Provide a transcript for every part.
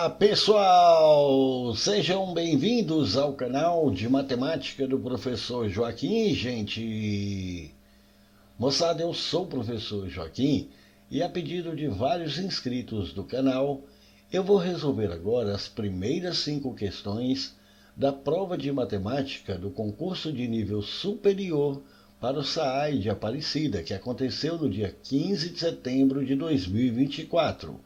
Olá pessoal, sejam bem-vindos ao canal de matemática do professor Joaquim, gente. Moçada, eu sou o professor Joaquim e a pedido de vários inscritos do canal, eu vou resolver agora as primeiras 5 questões da prova de matemática do concurso de nível superior para o SAAI de Aparecida, que aconteceu no dia 15 de setembro de 2024.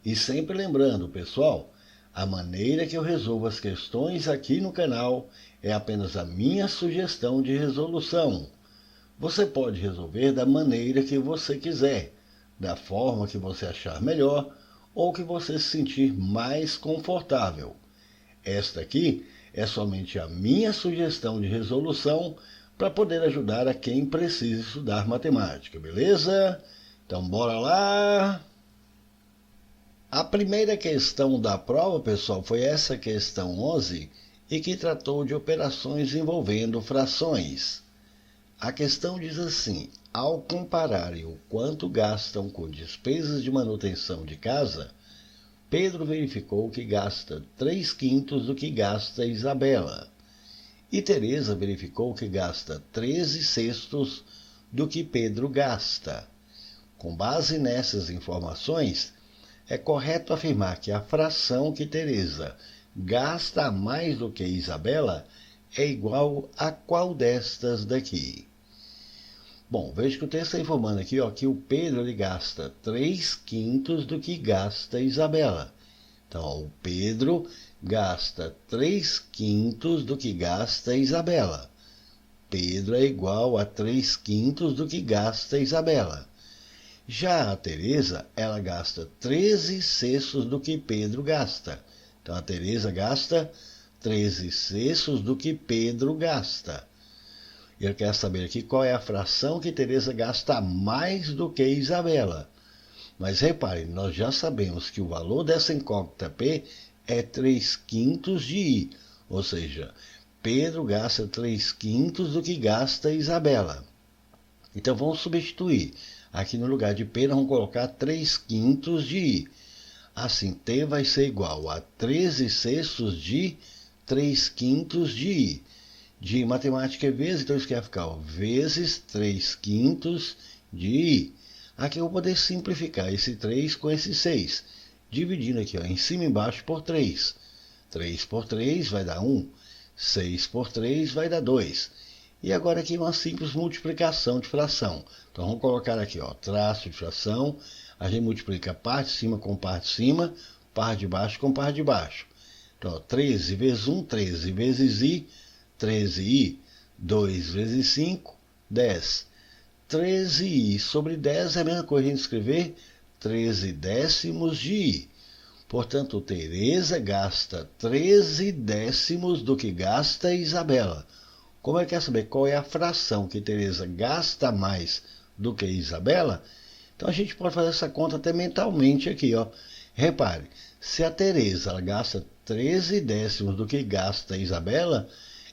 E sempre lembrando, pessoal, a maneira que eu resolvo as questões aqui no canal é apenas a minha sugestão de resolução. Você pode resolver da maneira que você quiser, da forma que você achar melhor ou que você se sentir mais confortável. Esta aqui é somente a minha sugestão de resolução para poder ajudar a quem precisa estudar matemática, beleza? Então bora lá! A primeira questão da prova, pessoal, foi essa questão 11 e que tratou de operações envolvendo frações. A questão diz assim: ao compararem o quanto gastam com despesas de manutenção de casa, Pedro verificou que gasta 3/5 do que gasta Isabela. E Teresa verificou que gasta 13/6 do que Pedro gasta. Com base nessas informações, é correto afirmar que a fração que Teresa gasta mais do que Isabela é igual a qual destas daqui? Bom, veja que o texto está informando aqui que o Pedro ele gasta 3/5 do que gasta Isabela. Então, o Pedro gasta 3/5 do que gasta Isabela. Pedro é igual a 3/5 do que gasta Isabela. Já a Teresa, ela gasta 13/6 do que Pedro gasta. Então, a Teresa gasta 13/6 do que Pedro gasta. E eu quero saber aqui qual é a fração que Teresa gasta mais do que Isabela. Mas reparem, nós já sabemos que o valor dessa incógnita P é 3/5 de I. Ou seja, Pedro gasta 3/5 do que gasta Isabela. Então, vamos substituir. Aqui no lugar de P, nós vamos colocar 3/5 de I. Assim, T vai ser igual a 13/6 de 3/5 de I. De matemática é vezes, então isso aqui vai ficar vezes 3/5 de I. Aqui eu vou poder simplificar esse 3 com esse 6. Dividindo aqui em cima e embaixo por 3. 3 por 3 vai dar 1. 6 por 3 vai dar 2. E agora aqui uma simples multiplicação de fração. Então vamos colocar aqui, traço de fração. A gente multiplica parte de cima com parte de cima, parte de baixo com parte de baixo. Então, 13 vezes 1, 13 vezes I, 13I. 2 vezes 5, 10. 13I sobre 10 é a mesma coisa a gente escrever 13 décimos de I. Portanto, Teresa gasta 13 décimos do que gasta Isabela. Como é que quer saber qual é a fração que Teresa gasta mais do que Isabela? Então a gente pode fazer essa conta até mentalmente aqui, Repare, se a Teresa ela gasta 13 décimos do que gasta Isabela,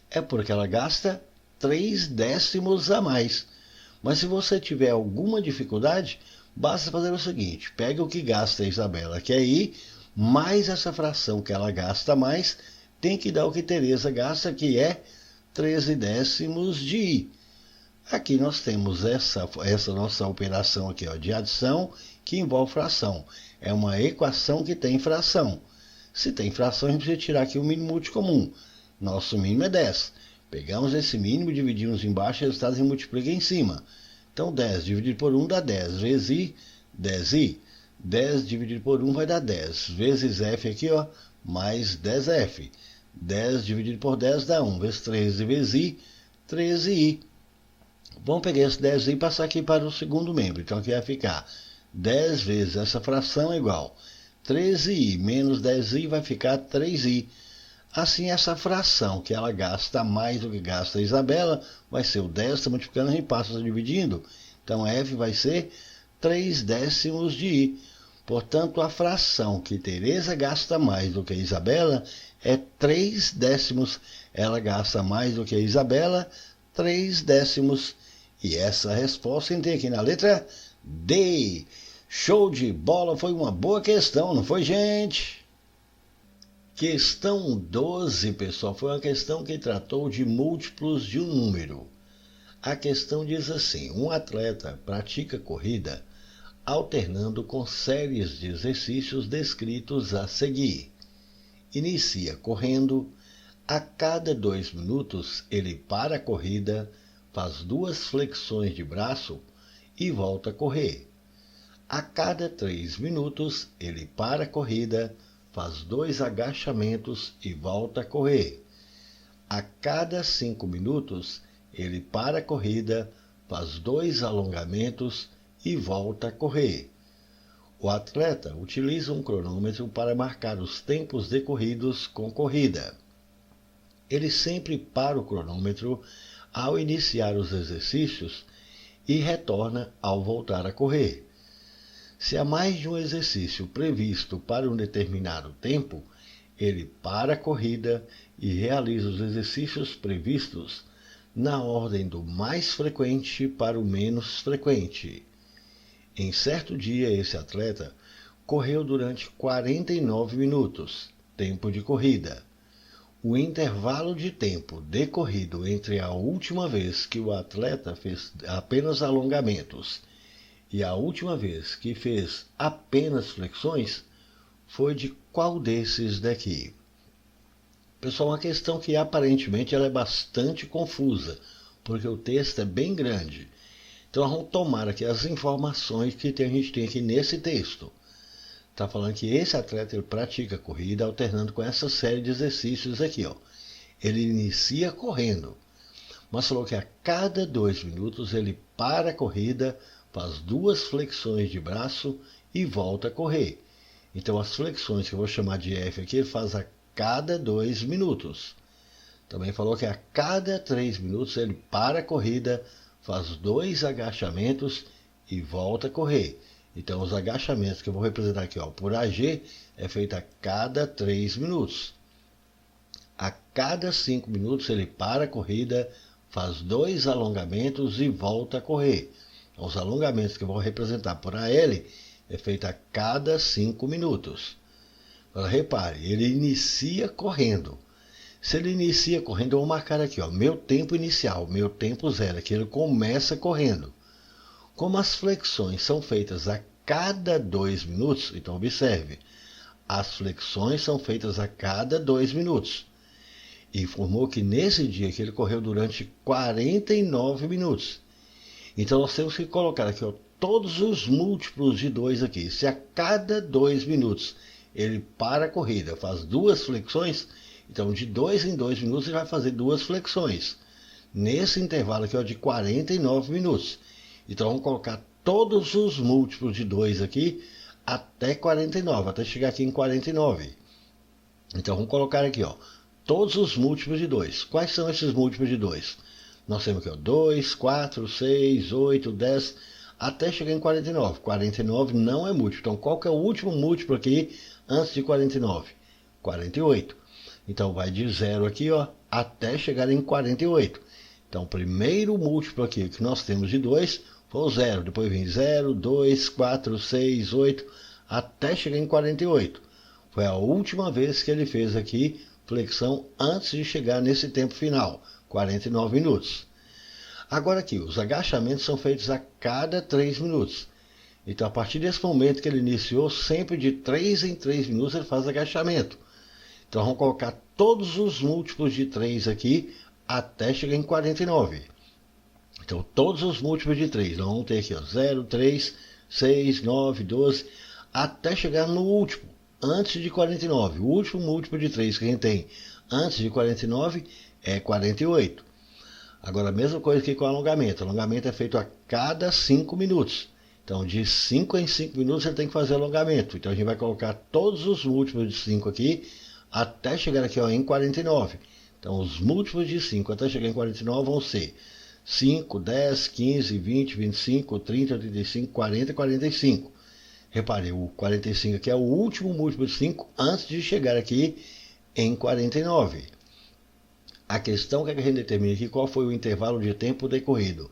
é porque ela gasta 3 décimos a mais. Mas se você tiver alguma dificuldade, basta fazer o seguinte: pega o que gasta Isabela, que é I, mais essa fração que ela gasta mais, tem que dar o que Teresa gasta, que é 13 décimos de I. Aqui nós temos essa nossa operação aqui, de adição, que envolve fração. É uma equação que tem fração. Se tem fração, a gente precisa tirar aqui o mínimo múltiplo comum. Nosso mínimo é 10. Pegamos esse mínimo, dividimos embaixo, o resultado se multiplica em cima. Então, 10 dividido por 1 dá 10. Vezes I, 10I. 10 dividido por 1 vai dar 10. Vezes F aqui, mais 10F. 10 dividido por 10 dá 1, vezes 13 vezes I, 13I. Vamos pegar esse 10I e passar aqui para o segundo membro. Então aqui vai ficar 10 vezes essa fração é igual 13I menos 10I vai ficar 3I. Assim, essa fração que ela gasta mais do que gasta a Isabela vai ser o 10, está multiplicando, a gente passa dividindo. Então F vai ser 3 décimos de I. Portanto, a fração que Teresa gasta mais do que a Isabela é 3 décimos. Ela gasta mais do que a Isabela, 3 décimos. E essa resposta a gente tem aqui na letra D. Show de bola, foi uma boa questão, não foi, gente? Questão 12, pessoal, foi uma questão que tratou de múltiplos de um número. A questão diz assim: um atleta pratica corrida alternando com séries de exercícios descritos a seguir. Inicia correndo, a cada 2 minutos ele para a corrida, faz 2 flexões de braço e volta a correr. A cada 3 minutos ele para a corrida, faz 2 agachamentos e volta a correr. A cada 5 minutos, ele para a corrida, faz 2 alongamentos e volta a correr. O atleta utiliza um cronômetro para marcar os tempos decorridos com corrida. Ele sempre para o cronômetro ao iniciar os exercícios e retorna ao voltar a correr. Se há mais de um exercício previsto para um determinado tempo, ele para a corrida e realiza os exercícios previstos na ordem do mais frequente para o menos frequente. Em certo dia, esse atleta correu durante 49 minutos, tempo de corrida. O intervalo de tempo decorrido entre a última vez que o atleta fez apenas alongamentos e a última vez que fez apenas flexões foi de qual desses daqui? Pessoal, uma questão que aparentemente ela é bastante confusa, porque o texto é bem grande. Então nós vamos tomar aqui as informações que a gente tem aqui nesse texto. Está falando que esse atleta ele pratica corrida alternando com essa série de exercícios aqui. Ó. Ele inicia correndo, mas falou que a cada 2 minutos ele para a corrida, faz 2 flexões de braço e volta a correr. Então as flexões que eu vou chamar de F aqui, ele faz a cada 2 minutos. Também falou que a cada 3 minutos ele para a corrida, faz 2 agachamentos e volta a correr. Então os agachamentos que eu vou representar aqui ó, por AG é feito a cada 3 minutos. A cada 5 minutos ele para a corrida, faz 2 alongamentos e volta a correr. Os alongamentos que eu vou representar por AL é feito a cada 5 minutos. Agora, repare, ele inicia correndo. Se ele inicia correndo, eu vou marcar aqui, ó, meu tempo inicial, meu tempo zero, que ele começa correndo. Como as flexões são feitas a cada 2 minutos, então observe, as flexões são feitas a cada 2 minutos. E informou que nesse dia que ele correu durante 49 minutos. Então nós temos que colocar aqui ó, todos os múltiplos de 2 aqui. Se a cada 2 minutos ele para a corrida, faz 2 flexões, então de 2 em 2 minutos ele vai fazer 2 flexões. Nesse intervalo aqui ó, de 49 minutos. Então vamos colocar todos os múltiplos de 2 aqui até 49, até chegar aqui em 49. Então vamos colocar aqui ó, todos os múltiplos de 2. Quais são esses múltiplos de 2? Nós temos aqui ó, 2, 4, 6, 8, 10, até chegar em 49. 49 não é múltiplo. Então qual que é o último múltiplo aqui antes de 49? 48. Então vai de 0 aqui ó, até chegar em 48. Então o primeiro múltiplo aqui que nós temos de 2 foi o 0. Depois vem 0, 2, 4, 6, 8, até chegar em 48. Foi a última vez que ele fez aqui flexão antes de chegar nesse tempo final. 49 minutos. Agora aqui, os agachamentos são feitos a cada 3 minutos. Então, a partir desse momento que ele iniciou, sempre de 3 em 3 minutos ele faz agachamento. Então, vamos colocar todos os múltiplos de 3 aqui até chegar em 49. Então, todos os múltiplos de 3. Nós vamos ter aqui ó, 0, 3, 6, 9, 12, até chegar no último, antes de 49. O último múltiplo de 3 que a gente tem antes de 49 é 48. Agora, a mesma coisa que com o alongamento. O alongamento é feito a cada 5 minutos. Então, de 5 em 5 minutos você tem que fazer alongamento. Então, a gente vai colocar todos os múltiplos de 5 aqui, até chegar aqui ó, em 49. Então, os múltiplos de 5 até chegar em 49 vão ser 5, 10, 15, 20, 25, 30, 35, 40 e 45. Repare, o 45 aqui é o último múltiplo de 5 antes de chegar aqui em 49. A questão que a gente determina aqui qual foi o intervalo de tempo decorrido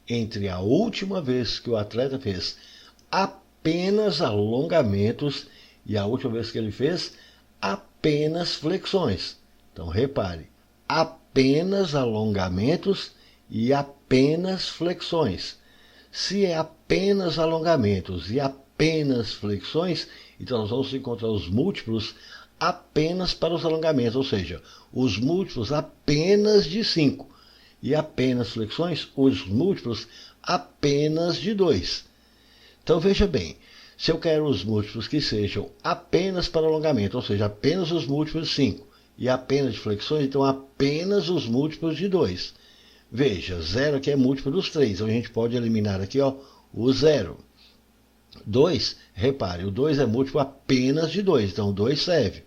entre a última vez que o atleta fez apenas alongamentos e a última vez que ele fez apenas flexões. Então, repare, apenas alongamentos e apenas flexões. Se é apenas alongamentos e apenas flexões, então nós vamos encontrar os múltiplos apenas para os alongamentos, ou seja, os múltiplos apenas de 5. E apenas flexões, os múltiplos apenas de 2. Então veja bem, se eu quero os múltiplos que sejam apenas para alongamento, ou seja, apenas os múltiplos de 5 e apenas de flexões, então apenas os múltiplos de 2. Veja, 0 aqui é múltiplo dos 3, então a gente pode eliminar aqui o 0. 2, repare, o 2 é múltiplo apenas de 2, então o 2 serve.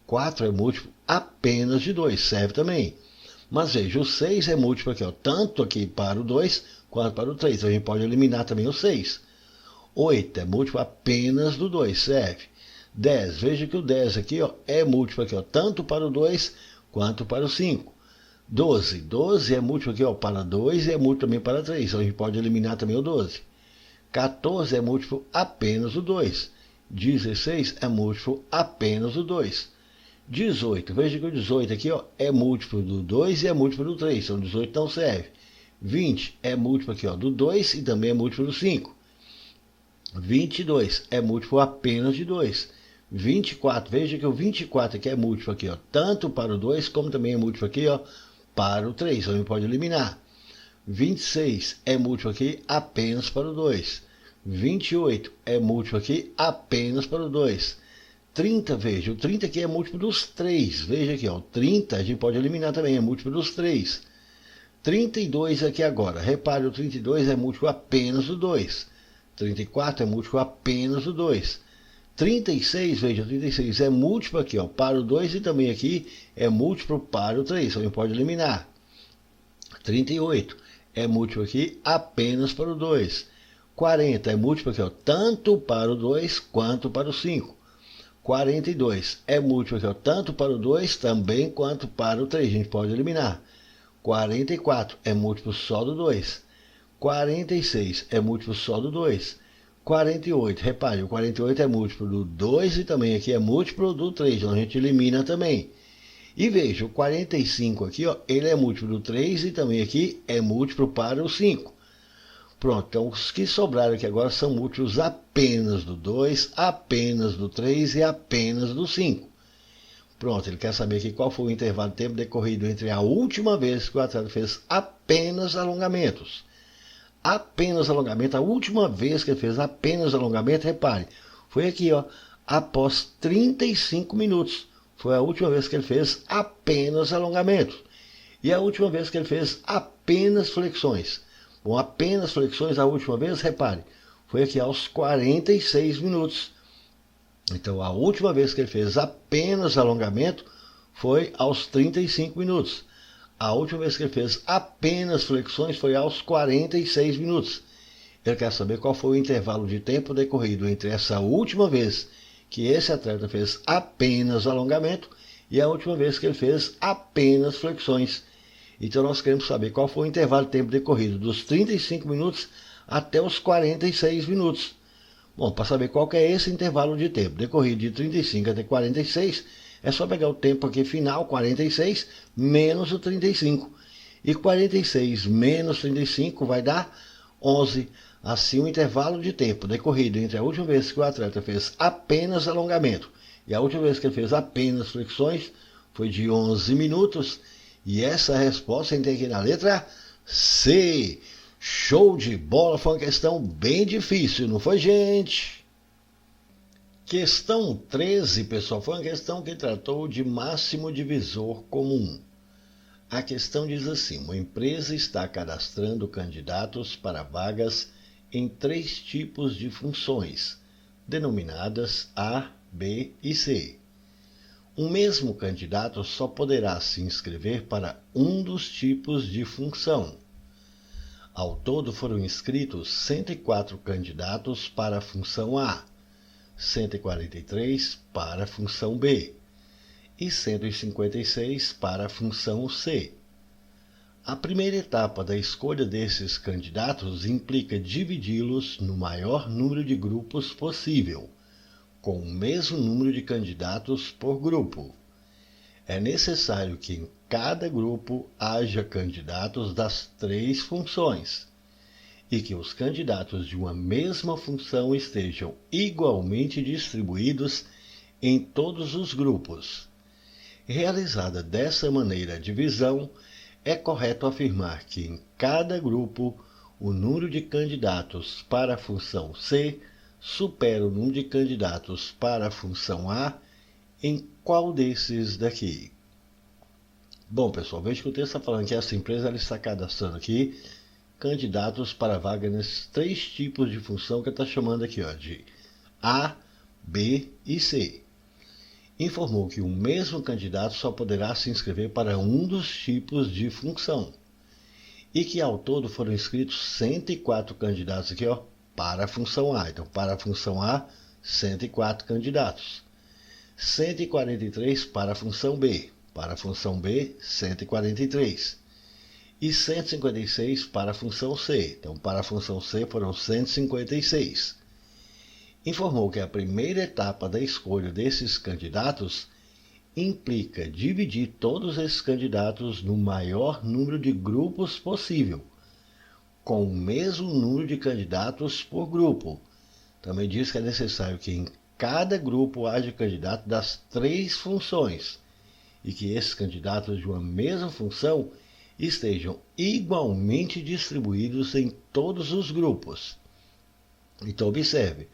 4 é múltiplo apenas de 2, serve também. Mas veja, o 6 é múltiplo aqui, tanto aqui para o 2 quanto para o 3, então a gente pode eliminar também o 6. 8 é múltiplo apenas do 2, serve. 10, veja que o 10 aqui é múltiplo aqui, tanto para o 2 quanto para o 5. 12 é múltiplo aqui para 2 e é múltiplo também para 3, então a gente pode eliminar também o 12. 14 é múltiplo apenas do 2. 16 é múltiplo apenas do 2. 18, veja que o 18 aqui é múltiplo do 2 e é múltiplo do 3, então 18 não serve. 20 é múltiplo aqui do 2 e também é múltiplo do 5. 22 é múltiplo apenas de 2. 24, veja que o 24 aqui é múltiplo aqui, tanto para o 2 como também é múltiplo aqui, para o 3, então a gente pode eliminar. 26 é múltiplo aqui apenas para o 2. 28 é múltiplo aqui apenas para o 2. 30, veja, o 30 aqui é múltiplo dos 3. Veja aqui, o 30 a gente pode eliminar também, é múltiplo dos 3. 32 aqui agora, repare, o 32 é múltiplo apenas do 2. 34 é múltiplo apenas do 2. 36, veja, 36 é múltiplo aqui, para o 2 e também aqui é múltiplo para o 3, então a gente pode eliminar. 38 é múltiplo aqui apenas para o 2. 40 é múltiplo aqui, tanto para o 2 quanto para o 5. 42 é múltiplo aqui, tanto para o 2 também quanto para o 3, a gente pode eliminar. 44 é múltiplo só do 2. 46 é múltiplo só do 2. 48, repare, o 48 é múltiplo do 2 e também aqui é múltiplo do 3, então a gente elimina também. E veja, o 45 aqui, ele é múltiplo do 3 e também aqui é múltiplo para o 5. Pronto, então os que sobraram aqui agora são múltiplos apenas do 2, apenas do 3 e apenas do 5. Pronto, ele quer saber aqui qual foi o intervalo de tempo decorrido entre a última vez que o atleta fez apenas alongamentos. Apenas alongamento, a última vez que ele fez apenas alongamento, repare, foi aqui, após 35 minutos. Foi a última vez que ele fez apenas alongamento. E a última vez que ele fez apenas flexões. Bom, apenas flexões, a última vez, repare, foi aqui aos 46 minutos. Então, a última vez que ele fez apenas alongamento foi aos 35 minutos. A última vez que ele fez apenas flexões foi aos 46 minutos. Ele quer saber qual foi o intervalo de tempo decorrido entre essa última vez que esse atleta fez apenas alongamento e a última vez que ele fez apenas flexões. Então nós queremos saber qual foi o intervalo de tempo decorrido dos 35 minutos até os 46 minutos. Bom, para saber qual que é esse intervalo de tempo decorrido de 35 até 46, é só pegar o tempo aqui final, 46, menos o 35. E 46 menos 35 vai dar 11. Assim, o intervalo de tempo decorrido entre a última vez que o atleta fez apenas alongamento e a última vez que ele fez apenas flexões foi de 11 minutos. E essa resposta a gente tem aqui na letra C. Show de bola, foi uma questão bem difícil, não foi, gente? Questão 13, pessoal, foi uma questão que tratou de máximo divisor comum. A questão diz assim: uma empresa está cadastrando candidatos para vagas em 3 tipos de funções, denominadas A, B e C. Um mesmo candidato só poderá se inscrever para um dos tipos de função. Ao todo foram inscritos 104 candidatos para a função A, 143 para a função B e 156 para a função C. A primeira etapa da escolha desses candidatos implica dividi-los no maior número de grupos possível, com o mesmo número de candidatos por grupo. É necessário que em cada grupo haja candidatos das 3 funções e que os candidatos de uma mesma função estejam igualmente distribuídos em todos os grupos. Realizada dessa maneira a divisão, é correto afirmar que em cada grupo o número de candidatos para a função C supera o número de candidatos para a função A em qual desses daqui? Bom, pessoal, veja que o texto está falando que essa empresa ela está cadastrando aqui candidatos para vaga nesses 3 tipos de função que está chamando aqui de A, B e C. Informou que o mesmo candidato só poderá se inscrever para um dos tipos de função e que ao todo foram inscritos 104 candidatos aqui para a função A. Então, para a função A, 104 candidatos. 143 para a função B. Para a função B, 143. E 156 para a função C. Então, para a função C foram 156. Informou que a primeira etapa da escolha desses candidatos implica dividir todos esses candidatos no maior número de grupos possível, com o mesmo número de candidatos por grupo. Também diz que é necessário que em cada grupo haja candidato das 3 funções e que esses candidatos de uma mesma função estejam igualmente distribuídos em todos os grupos. Então, observe,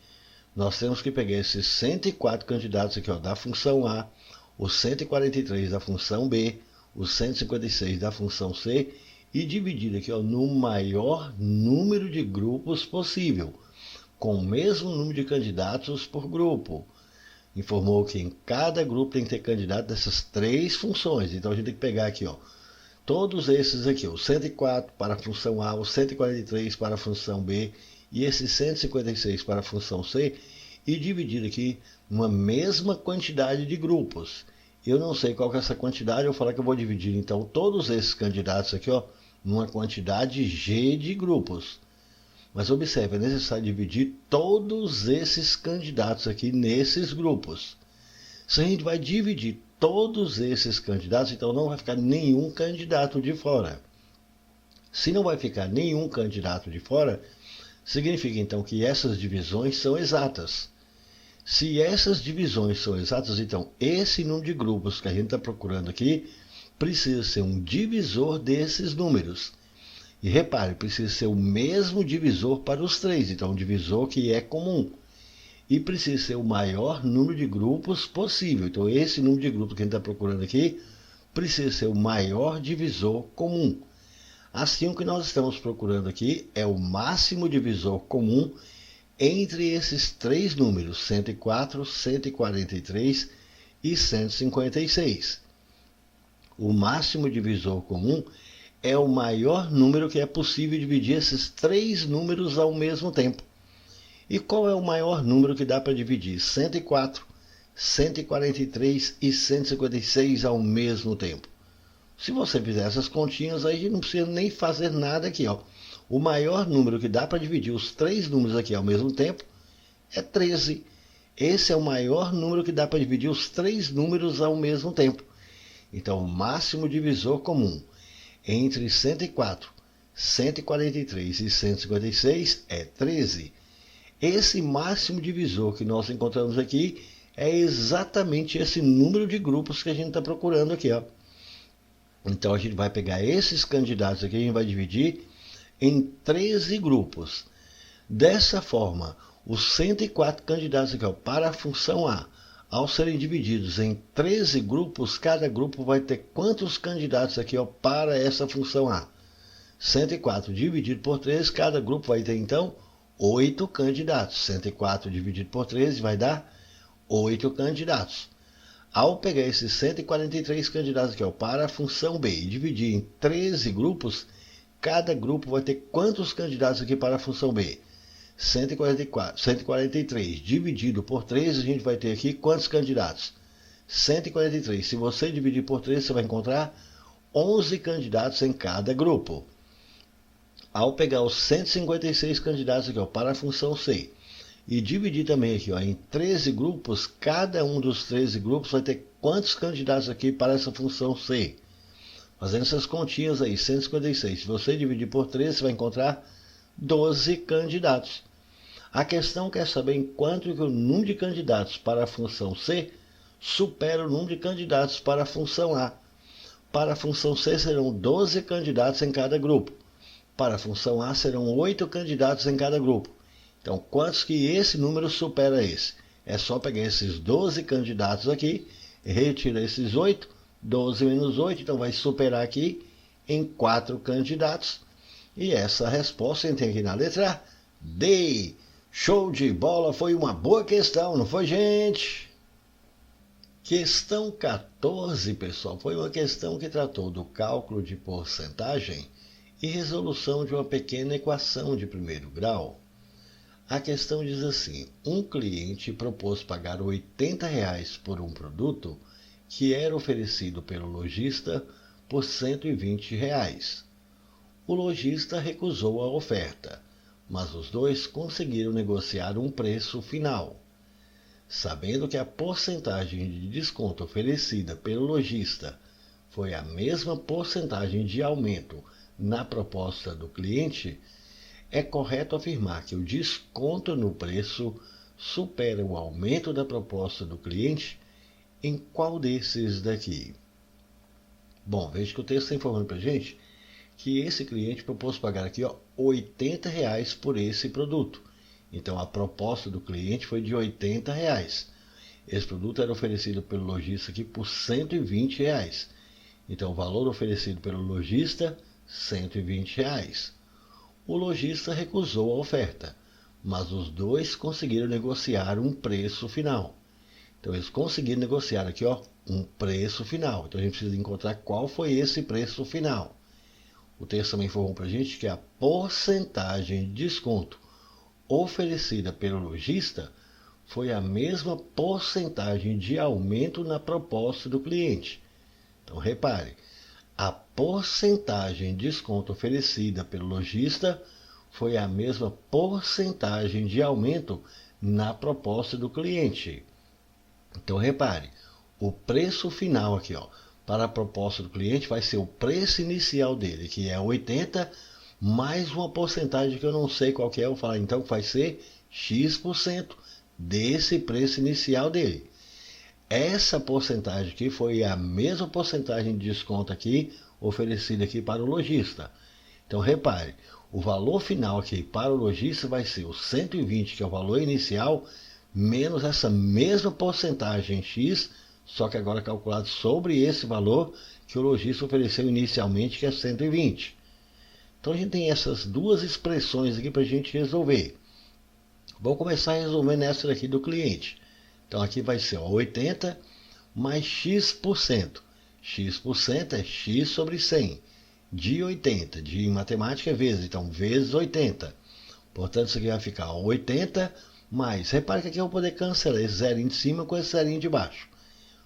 nós temos que pegar esses 104 candidatos aqui da função A, os 143 da função B, os 156 da função C e dividir aqui no maior número de grupos possível, com o mesmo número de candidatos por grupo. Informou que em cada grupo tem que ter candidato dessas 3 funções. Então a gente tem que pegar aqui, todos esses aqui, os 104 para a função A, os 143 para a função B e esses 156 para a função C e dividir aqui uma mesma quantidade de grupos. Eu não sei qual que é essa quantidade, eu vou falar que eu vou dividir então todos esses candidatos aqui, numa quantidade G de grupos. Mas observe, é necessário dividir todos esses candidatos aqui nesses grupos. Se a gente vai dividir todos esses candidatos, então não vai ficar nenhum candidato de fora. Se não vai ficar nenhum candidato de fora, significa então que essas divisões são exatas. Se essas divisões são exatas, então esse número de grupos que a gente está procurando aqui precisa ser um divisor desses números. E repare, precisa ser o mesmo divisor para os 3, então um divisor que é comum. E precisa ser o maior número de grupos possível. Então esse número de grupos que a gente está procurando aqui precisa ser o maior divisor comum. Assim, o que nós estamos procurando aqui é o máximo divisor comum entre esses 3 números, 104, 143 e 156. O máximo divisor comum é o maior número que é possível dividir esses 3 números ao mesmo tempo. E qual é o maior número que dá para dividir 104, 143 e 156 ao mesmo tempo? Se você fizer essas continhas, aí não precisa nem fazer nada aqui. O maior número que dá para dividir os 3 números aqui ao mesmo tempo é 13. Esse é o maior número que dá para dividir os 3 números ao mesmo tempo. Então, o máximo divisor comum entre 104, 143 e 156 é 13. Esse máximo divisor que nós encontramos aqui é exatamente esse número de grupos que a gente está procurando aqui. Então a gente vai pegar esses candidatos aqui, a gente vai dividir em 13 grupos. Dessa forma, os 104 candidatos aqui para a função A, ao serem divididos em 13 grupos, cada grupo vai ter quantos candidatos aqui para essa função A? 104 dividido por 13, cada grupo vai ter então 8 candidatos. 104 dividido por 13 vai dar 8 candidatos. Ao pegar esses 143 candidatos aqui para a função B e dividir em 13 grupos, cada grupo vai ter quantos candidatos aqui para a função B? 143 dividido por 13, a gente vai ter aqui quantos candidatos? 143. Se você dividir por 13, você vai encontrar 11 candidatos em cada grupo. Ao pegar os 156 candidatos aqui para a função C e dividir também aqui ó, em 13 grupos, cada um dos 13 grupos vai ter quantos candidatos aqui para essa função C? Fazendo essas continhas aí, 156. Se você dividir por 13, você vai encontrar 12 candidatos. A questão quer saber em quanto que o número de candidatos para a função C supera o número de candidatos para a função A. Para a função C serão 12 candidatos em cada grupo. Para a função A serão 8 candidatos em cada grupo. Então, quantos que esse número supera esse? É só pegar esses 12 candidatos aqui, retirar esses 8, 12 menos 8, então vai superar aqui em 4 candidatos. E essa resposta a gente tem aqui na letra D. Show de bola, foi uma boa questão, não foi, gente? Questão 14, pessoal, foi uma questão que tratou do cálculo de porcentagem e resolução de uma pequena equação de primeiro grau. A questão diz assim: um cliente propôs pagar R$ 80 por um produto que era oferecido pelo lojista por R$ 120. O lojista recusou a oferta, mas os dois conseguiram negociar um preço final. Sabendo que a porcentagem de desconto oferecida pelo lojista foi a mesma porcentagem de aumento na proposta do cliente, é correto afirmar que o desconto no preço supera o aumento da proposta do cliente em qual desses daqui? Bom, veja que o texto está informando para a gente que esse cliente propôs pagar aqui R$ 80 por esse produto. Então, a proposta do cliente foi de R$ 80. Esse produto era oferecido pelo lojista aqui por R$ 120. Então, o valor oferecido pelo lojista, R$ 120. O lojista recusou a oferta, mas os dois conseguiram negociar um preço final. Então, eles conseguiram negociar aqui ó, um preço final. Então, a gente precisa encontrar qual foi esse preço final. O texto também informou para a gente que a porcentagem de desconto oferecida pelo lojista foi a mesma porcentagem de aumento na proposta do cliente. Então, repare, a porcentagem de desconto oferecida pelo lojista foi a mesma porcentagem de aumento na proposta do cliente. Então, repare, o preço final aqui, ó, para a proposta do cliente vai ser o preço inicial dele, que é 80, mais uma porcentagem que eu não sei qual que é, eu vou falar então que vai ser X% desse preço inicial dele. Essa porcentagem aqui foi a mesma porcentagem de desconto aqui, oferecida aqui para o lojista. Então, repare, o valor final aqui para o lojista vai ser o 120, que é o valor inicial, menos essa mesma porcentagem X, só que agora calculado sobre esse valor que o lojista ofereceu inicialmente, que é 120. Então a gente tem essas duas expressões aqui para a gente resolver. Vamos começar a resolver nessa daqui do cliente. Então aqui vai ser ó, 80 mais X%. X% é X sobre 100. De 80, de matemática é vezes, então vezes 80. Portanto isso aqui vai ficar ó, 80 mais, repare que aqui eu vou poder cancelar esse zerinho de cima com esse zerinho de baixo.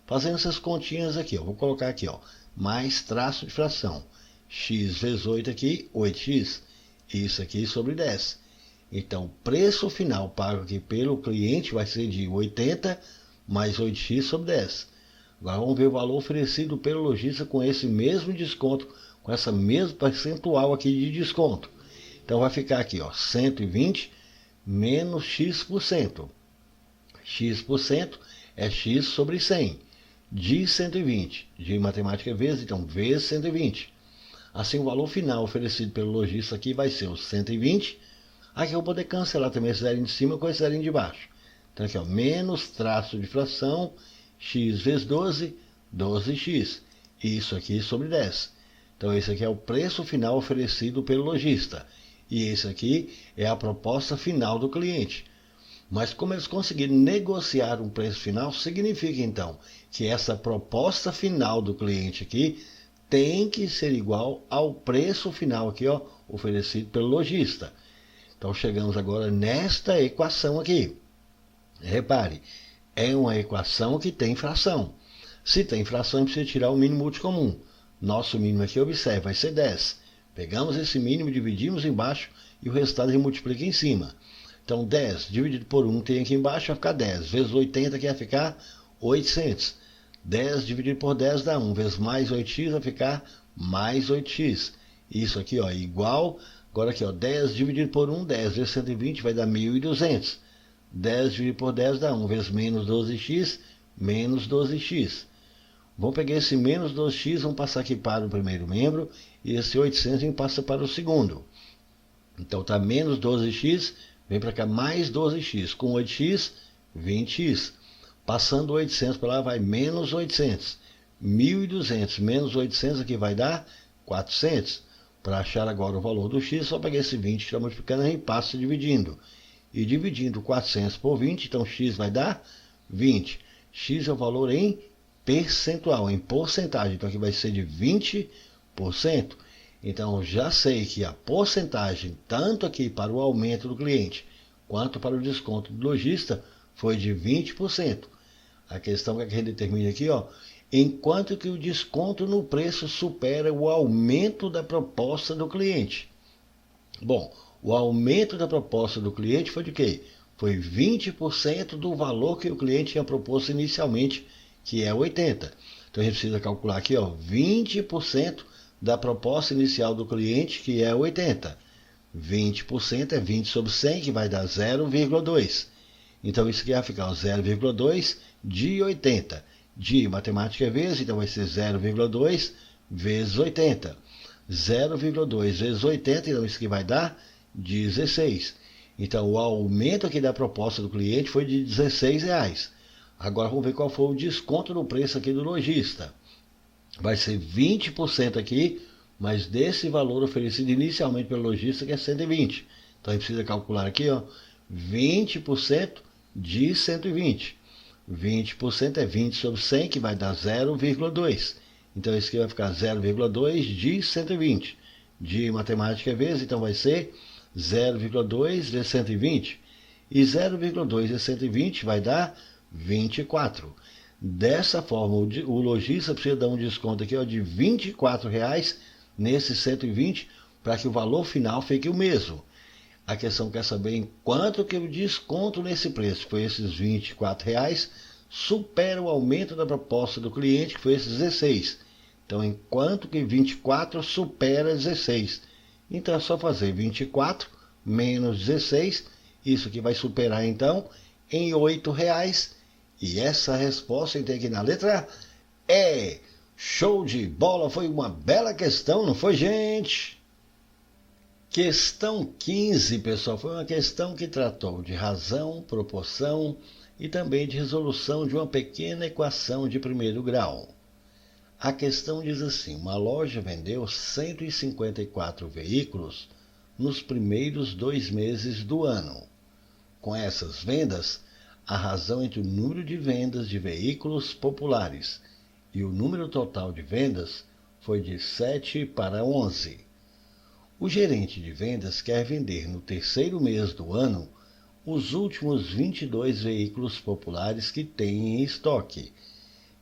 Fazendo essas continhas aqui, eu vou colocar aqui, ó, mais traço de fração. X vezes 8 aqui, 8x. Isso aqui sobre 10. Então, o preço final pago aqui pelo cliente vai ser de 80 mais 8x sobre 10. Agora vamos ver o valor oferecido pelo lojista com esse mesmo desconto, com essa mesma percentual aqui de desconto. Então vai ficar aqui, ó, 120 menos X%. X% é X sobre 100. De 120. De matemática vezes, então vezes 120. Assim, o valor final oferecido pelo lojista aqui vai ser o 120. Aqui eu vou poder cancelar também esse zerinho de cima com esse zerinho de baixo. Então aqui, ó, menos traço de fração, x vezes 12, 12x. Isso aqui sobre 10. Então esse aqui é o preço final oferecido pelo lojista. E esse aqui é a proposta final do cliente. Mas como eles conseguiram negociar um preço final, significa então que essa proposta final do cliente aqui tem que ser igual ao preço final aqui, ó, oferecido pelo lojista. Então chegamos agora nesta equação aqui. Repare, é uma equação que tem fração. Se tem fração, a gente precisa tirar o mínimo múltiplo comum. Nosso mínimo aqui, observe, vai ser 10. Pegamos esse mínimo, dividimos embaixo e o resultado a gente multiplica em cima. Então 10 dividido por 1 tem aqui embaixo, vai ficar 10. Vezes 80 que vai ficar 800. 10 dividido por 10 dá 1. Vezes mais 8x vai ficar mais 8x. Isso aqui, ó, igual. Agora aqui, ó, 10 dividido por 1, 10 vezes 120 vai dar 1.200. 10 dividido por 10 dá 1. Vezes menos 12x, menos 12x. Vamos pegar esse menos 2x, vamos passar aqui para o primeiro membro. E esse 800 a gente passa para o segundo. Então tá menos 12x, vem para cá mais 12x. Com 8x, 20x. Passando 800 para lá vai menos 800. 1.200 menos 800 aqui vai dar 400. Para achar agora o valor do x, só pegar esse 20 que está multiplicando, a gente passa dividindo. E dividindo 400 por 20, então x vai dar 20. X é o valor em percentual, em porcentagem. Então aqui vai ser de 20%. Então já sei que a porcentagem, tanto aqui para o aumento do cliente, quanto para o desconto do lojista, foi de 20%. A questão que a gente determina aqui, ó, enquanto que o desconto no preço supera o aumento da proposta do cliente. Bom, o aumento da proposta do cliente foi de quê? Foi 20% do valor que o cliente tinha proposto inicialmente, que é 80. Então a gente precisa calcular aqui, ó, 20% da proposta inicial do cliente, que é 80. 20% é 20 sobre 100, que vai dar 0,2. Então isso aqui vai ficar 0,2 de 80. De matemática é vezes, então vai ser 0,2 vezes 80. 0,2 vezes 80, então isso aqui vai dar 16. Então o aumento aqui da proposta do cliente foi de R$16. Agora vamos ver qual foi o desconto no preço aqui do lojista. Vai ser 20% aqui, mas desse valor oferecido inicialmente pelo lojista, que é 120. Então a gente precisa calcular aqui, ó, 20% de 120. 20% é 20 sobre 100, que vai dar 0,2. Então isso aqui vai ficar 0,2 de 120. De matemática é vezes, então vai ser 0,2 vezes 120. E 0,2 vezes 120 vai dar 24. Dessa forma, o lojista precisa dar um desconto aqui, ó, de R$24 nesse 120 para que o valor final fique o mesmo. A questão quer saber em quanto que o desconto nesse preço, que foi esses R$24, supera o aumento da proposta do cliente, que foi esses 16. Então, enquanto que 24 supera 16. Então, é só fazer 24 menos 16. Isso que vai superar, então, em R$8. E essa resposta tem aqui na letra E. Show de bola! Foi uma bela questão, não foi, gente? Questão 15, pessoal, foi uma questão que tratou de razão, proporção e também de resolução de uma pequena equação de primeiro grau. A questão diz assim: uma loja vendeu 154 veículos nos primeiros 2 meses do ano. Com essas vendas, a razão entre o número de vendas de veículos populares e o número total de vendas foi de 7 para 11. O gerente de vendas quer vender no terceiro mês do ano os últimos 22 veículos populares que tem em estoque,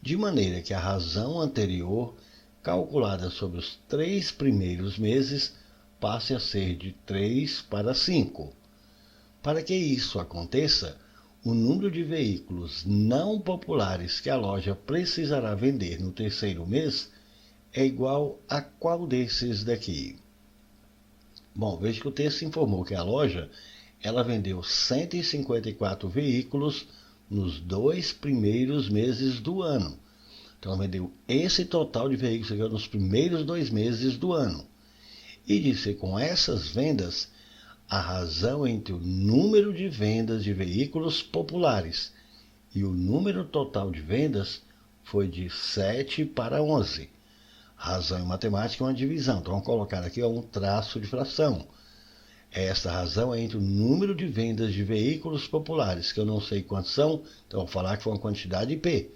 de maneira que a razão anterior, calculada sobre os 3 primeiros meses, passe a ser de 3 para 5. Para que isso aconteça, o número de veículos não populares que a loja precisará vender no terceiro mês é igual a qual desses daqui? Bom, veja que o texto informou que a loja ela vendeu 154 veículos nos 2 primeiros meses do ano. Então, ela vendeu esse total de veículos aqui nos primeiros 2 meses do ano. E disse que com essas vendas, a razão entre o número de vendas de veículos populares e o número total de vendas foi de 7 para 11. Razão em matemática é uma divisão, então vamos colocar aqui um traço de fração. Esta razão é entre o número de vendas de veículos populares, que eu não sei quantos são, então vou falar que foi uma quantidade P,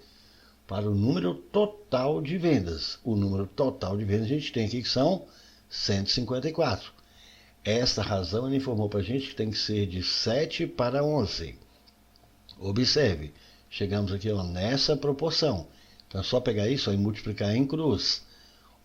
para o número total de vendas. O número total de vendas a gente tem aqui que são 154. Esta razão ele informou para a gente que tem que ser de 7 para 11. Observe, chegamos aqui nessa proporção. Então é só pegar isso e multiplicar em cruz.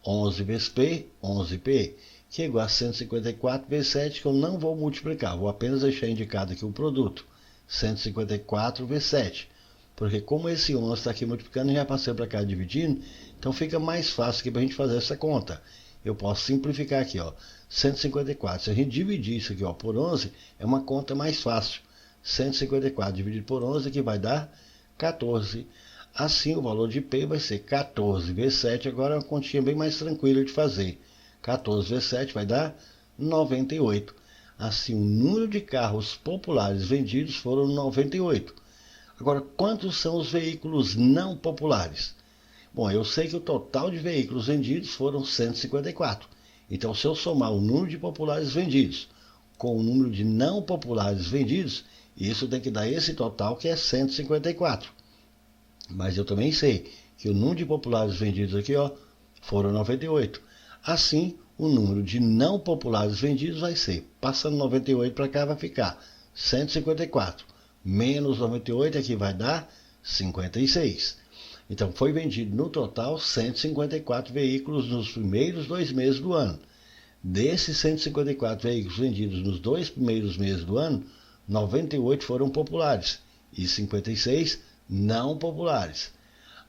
11 vezes P, 11P. que é igual a 154 vezes 7, que eu não vou multiplicar, vou apenas deixar indicado aqui o produto, 154 vezes 7. Porque como esse 11 está aqui multiplicando, já passei para cá dividindo, então fica mais fácil aqui para a gente fazer essa conta. Eu posso simplificar aqui, ó, 154. Se a gente dividir isso aqui, ó, por 11, é uma conta mais fácil. 154 dividido por 11 aqui vai dar 14. Assim, o valor de P vai ser 14 vezes 7. Agora é uma continha bem mais tranquila de fazer. 14 vezes 7 vai dar 98. Assim, o número de carros populares vendidos foram 98. Agora, quantos são os veículos não populares? Bom, eu sei que o total de veículos vendidos foram 154. Então, se eu somar o número de populares vendidos com o número de não populares vendidos, isso tem que dar esse total, que é 154. Mas eu também sei que o número de populares vendidos aqui, ó, foram 98. Assim, o número de não populares vendidos vai ser, passando 98 para cá, vai ficar 154. Menos 98 aqui vai dar 56. Então, foi vendido no total 154 veículos nos primeiros 2 meses do ano. Desses 154 veículos vendidos nos 2 primeiros meses do ano, 98 foram populares e 56 não populares.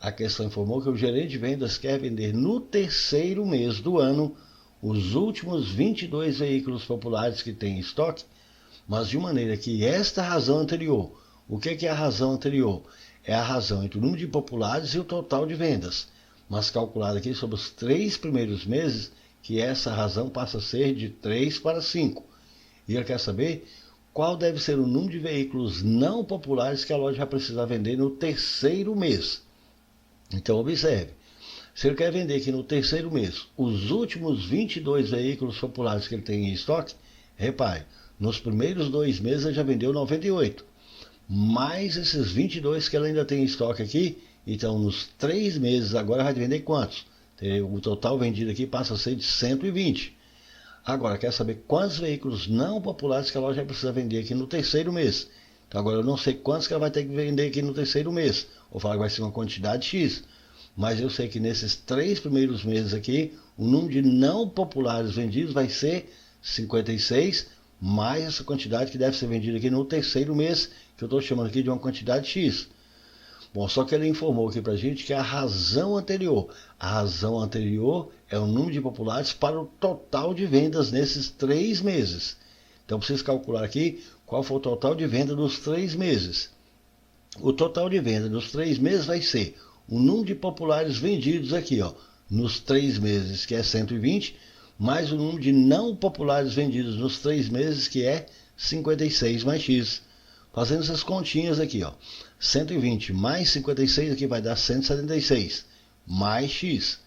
A questão informou que o gerente de vendas quer vender no terceiro mês do ano os últimos 22 veículos populares que tem em estoque, mas de maneira que esta razão anterior, o que é a razão anterior? É a razão entre o número de populares e o total de vendas, mas calculada aqui sobre os 3 primeiros meses, que essa razão passa a ser de 3 para 5. E ele quer saber qual deve ser o número de veículos não populares que a loja vai precisar vender no terceiro mês. Então observe, se ele quer vender aqui no terceiro mês os últimos 22 veículos populares que ele tem em estoque, repare, nos primeiros 2 meses ele já vendeu 98. Mais esses 22 que ela ainda tem em estoque aqui, então nos 3 meses agora vai vender quantos? O total vendido aqui passa a ser de 120. Agora, quer saber quantos veículos não populares que a loja precisa vender aqui no terceiro mês? Então agora eu não sei quantos que ela vai ter que vender aqui no terceiro mês. Vou falar que vai ser uma quantidade X. Mas eu sei que nesses 3 primeiros meses aqui, o número de não populares vendidos vai ser 56, mais essa quantidade que deve ser vendida aqui no terceiro mês, que eu estou chamando aqui de uma quantidade X. Bom, só que ele informou aqui para a gente que a razão anterior é o número de populares para o total de vendas nesses 3 meses. Então, preciso calcular aqui qual foi o total de venda dos 3 meses. O total de venda dos 3 meses vai ser o número de populares vendidos aqui, ó, nos 3 meses, que é 120, mais o número de não populares vendidos nos 3 meses, que é 56 mais X. Fazendo essas continhas aqui, ó, 120 mais 56 aqui vai dar 176, mais X.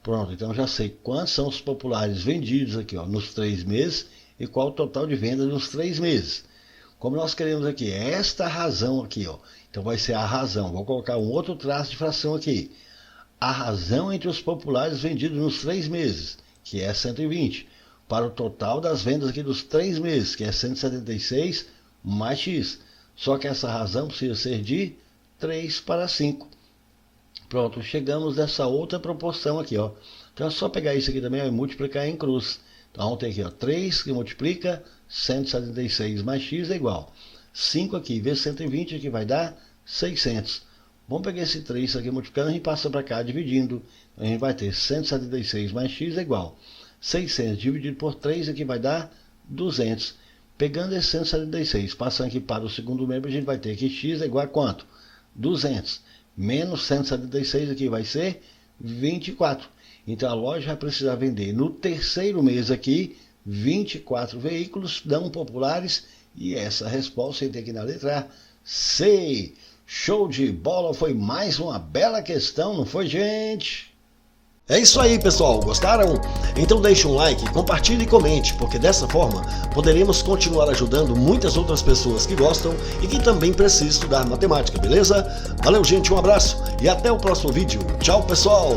Pronto, então já sei quantos são os populares vendidos aqui, ó, nos 3 meses e qual o total de venda nos 3 meses. Como nós queremos aqui esta razão aqui, ó, então vai ser a razão. Vou colocar um outro traço de fração aqui. A razão entre os populares vendidos nos 3 meses, que é 120, para o total das vendas aqui dos 3 meses, que é 176 mais X. Só que essa razão precisa ser de 3 para 5. Pronto, chegamos nessa outra proporção aqui, ó. Então é só pegar isso aqui também, ó, e multiplicar em cruz. Então vamos ter aqui, ó, 3 que multiplica 176 mais X é igual. 5 aqui vezes 120 aqui vai dar 600. Vamos pegar esse 3 aqui multiplicando, a gente passa para cá dividindo. Então, a gente vai ter 176 mais X é igual. 600 dividido por 3 aqui vai dar 200. Pegando esse 176, passando aqui para o segundo membro, a gente vai ter que X é igual a quanto? 200. Menos 176 aqui vai ser 24. Então a loja vai precisar vender no terceiro mês aqui 24 veículos não populares. E essa resposta tem aqui na letra C. Show de bola, foi mais uma bela questão, não foi, gente? É isso aí, pessoal. Gostaram? Então deixe um like, compartilhe e comente, porque dessa forma poderemos continuar ajudando muitas outras pessoas que gostam e que também precisam estudar matemática, beleza? Valeu, gente, um abraço e até o próximo vídeo. Tchau, pessoal!